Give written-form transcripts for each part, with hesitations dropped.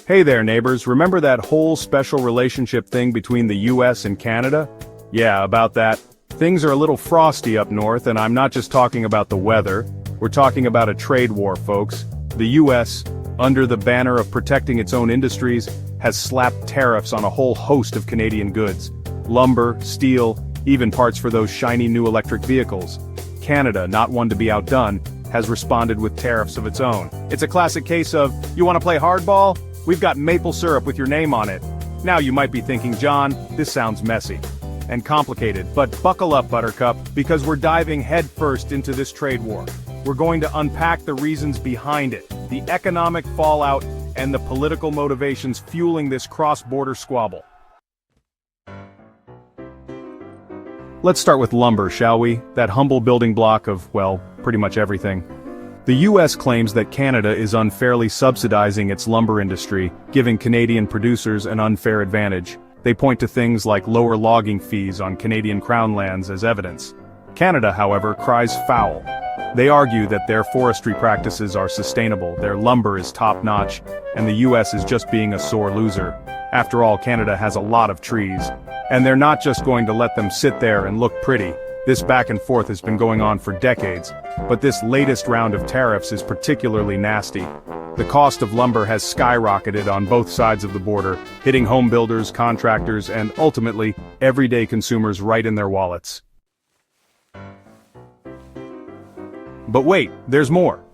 Hey there neighbors, remember that whole special relationship thing between the US and Canada? Yeah, about that. Things are a little frosty up north, and I'm not just talking about the weather. We're talking about a trade war, folks. The US, under the banner of protecting its own industries, has slapped tariffs on a whole host of Canadian goods. Lumber, steel, even parts for those shiny new electric vehicles. Canada, not one to be outdone, has responded with tariffs of its own. It's a classic case of, you want to play hardball? We've got maple syrup with your name on it. Now you might be thinking, John, this sounds messy and complicated, but buckle up, Buttercup, because we're diving headfirst into this trade war. We're going to unpack the reasons behind it, the economic fallout, and the political motivations fueling this cross-border squabble. Let's start with lumber, shall we? That humble building block of, well, pretty much everything. The US claims that Canada is unfairly subsidizing its lumber industry, giving Canadian producers an unfair advantage. They point to things like lower logging fees on Canadian Crown lands as evidence. Canada, however, cries foul. They argue that their forestry practices are sustainable, their lumber is top-notch, and the US is just being a sore loser. After all, Canada has a lot of trees, and they're not just going to let them sit there and look pretty. This back and forth has been going on for decades, but this latest round of tariffs is particularly nasty. The cost of lumber has skyrocketed on both sides of the border, hitting home builders, contractors, and ultimately, everyday consumers right in their wallets. But wait, there's more.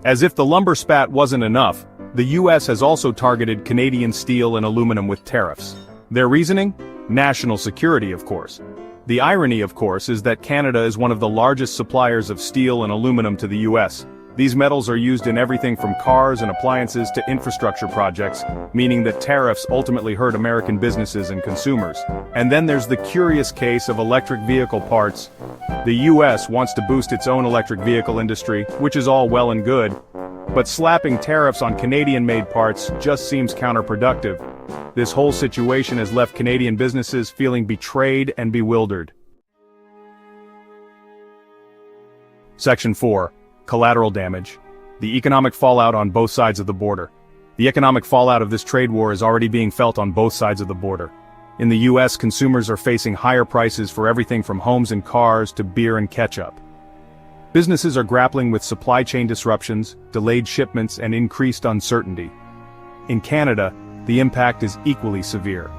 As if the lumber spat wasn't enough, the US has also targeted Canadian steel and aluminum with tariffs. Their reasoning? National security, of course. The irony, of course, is that Canada is one of the largest suppliers of steel and aluminum to the US. These metals are used in everything from cars and appliances to infrastructure projects, meaning that tariffs ultimately hurt American businesses and consumers. And then there's the curious case of electric vehicle parts. The US wants to boost its own electric vehicle industry, which is all well and good, but slapping tariffs on Canadian-made parts just seems counterproductive. This whole situation has left Canadian businesses feeling betrayed and bewildered. Section 4. Collateral damage. The economic fallout on both sides of the border. The economic fallout of this trade war is already being felt on both sides of the border. In the US, consumers are facing higher prices for everything from homes and cars to beer and ketchup. Businesses are grappling with supply chain disruptions, delayed shipments, and increased uncertainty. In Canada, the impact is equally severe.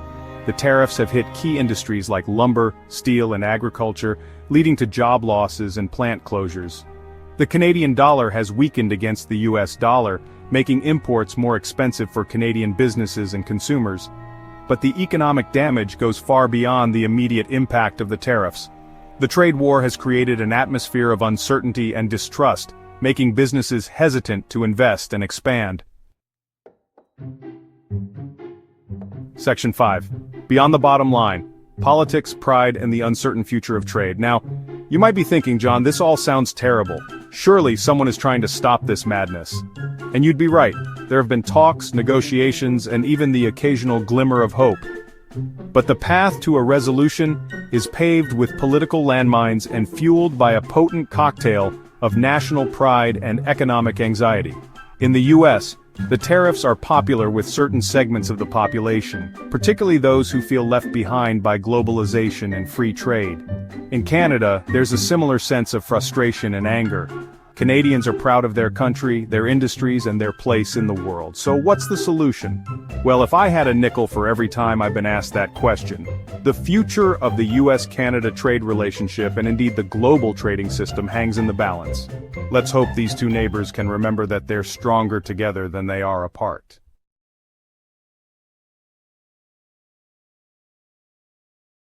The tariffs have hit key industries like lumber, steel, and agriculture, leading to job losses and plant closures. The Canadian dollar has weakened against the US dollar, making imports more expensive for Canadian businesses and consumers. But the economic damage goes far beyond the immediate impact of the tariffs. The trade war has created an atmosphere of uncertainty and distrust, making businesses hesitant to invest and expand. Section 5. Beyond the bottom line. Politics, pride, and the uncertain future of trade. Now, you might be thinking, John, this all sounds terrible. Surely someone is trying to stop this madness. And you'd be right. There have been talks, negotiations, and even the occasional glimmer of hope. But the path to a resolution is paved with political landmines and fueled by a potent cocktail of national pride and economic anxiety. In the US, the tariffs are popular with certain segments of the population, particularly those who feel left behind by globalization and free trade. In Canada, there's a similar sense of frustration and anger. Canadians are proud of their country, their industries, and their place in the world. So what's the solution? Well, if I had a nickel for every time I've been asked that question, the future of the US-Canada trade relationship and indeed the global trading system hangs in the balance. Let's hope these two neighbors can remember that they're stronger together than they are apart.